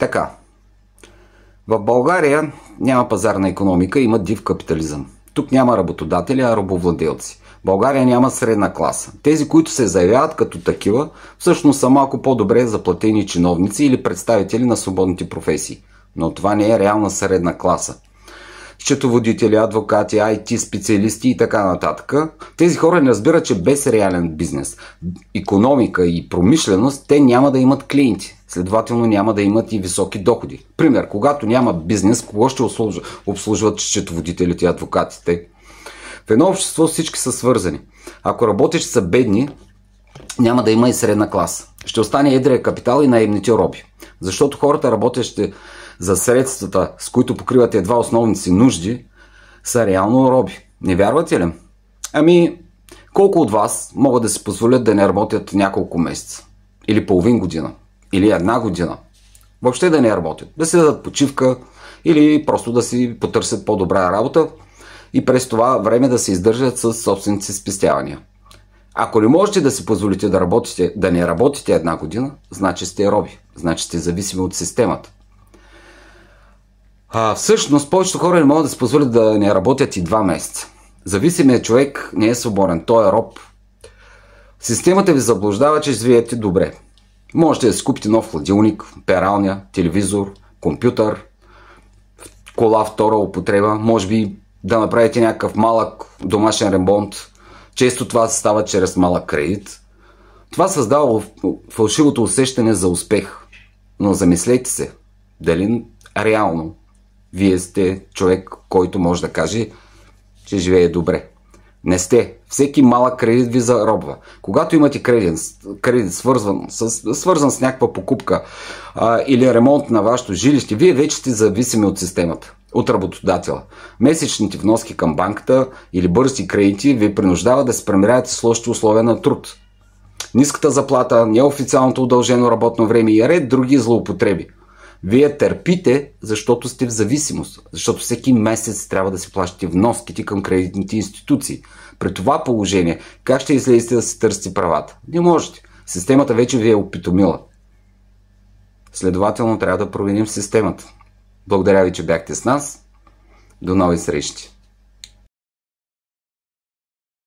Така, в България няма пазарна икономика, има див капитализъм. Тук няма работодатели, а рабовладелци. В България няма средна класа. Тези, които се заявяват като такива, всъщност са малко по-добре заплатени чиновници или представители на свободните професии. Но това не е реална средна класа. Счетоводители, адвокати, IT специалисти и така нататък. Тези хора не разбират, че без реален бизнес, икономика и промишленост, те няма да имат клиенти. Следователно няма да имат и високи доходи. Пример, когато няма бизнес, кого ще обслужват счетоводителите и адвокатите? В едно общество всички са свързани. Ако работещи са бедни, няма да има и средна класа. Ще остане едрия капитал и наемните роби. Защото хората, работещи за средствата, с които покриват едва основните си нужди, са реално роби. Не вярвате ли? Ами, колко от вас могат да си позволят да не работят няколко месеца? Или половин година? Или една година? Въобще да не работят. Да си дадат почивка или просто да си потърсят по-добра работа и през това време да се издържат с собствените си спестявания. Ако не можете да си позволите да не работите една година, значи сте роби. Значи сте зависими от системата. Всъщност, повечето хора не могат да си позволят да не работят и 2 месеца. Зависимият човек не е свободен, той е роб. Системата ви заблуждава, че живеете добре. Можете да си купите нов хладилник, пералня, телевизор, компютър, кола втора употреба, може би да направите някакъв малък домашен ремонт. Често това се става чрез малък кредит. Това създава фалшивото усещане за успех. Но замислете се, дали реално вие сте човек, който може да каже, че живее добре. Не сте. Всеки малък кредит ви заробва. Когато имате кредит свързан с някаква покупка или ремонт на вашето жилище, вие вече сте зависими от системата, от работодателя. Месечните вноски към банката или бързи кредити ви принуждават да се премирявате с лошите условия на труд. Ниската заплата, неофициалното удължено работно време и ред други злоупотреби. Вие търпите, защото сте в зависимост. Защото всеки месец трябва да си плащате вноските към кредитните институции. При това положение, как ще излезете да си търсите правата? Не можете. Системата вече ви е опитомила. Следователно трябва да променим системата. Благодаря ви, че бяхте с нас. До нови срещи!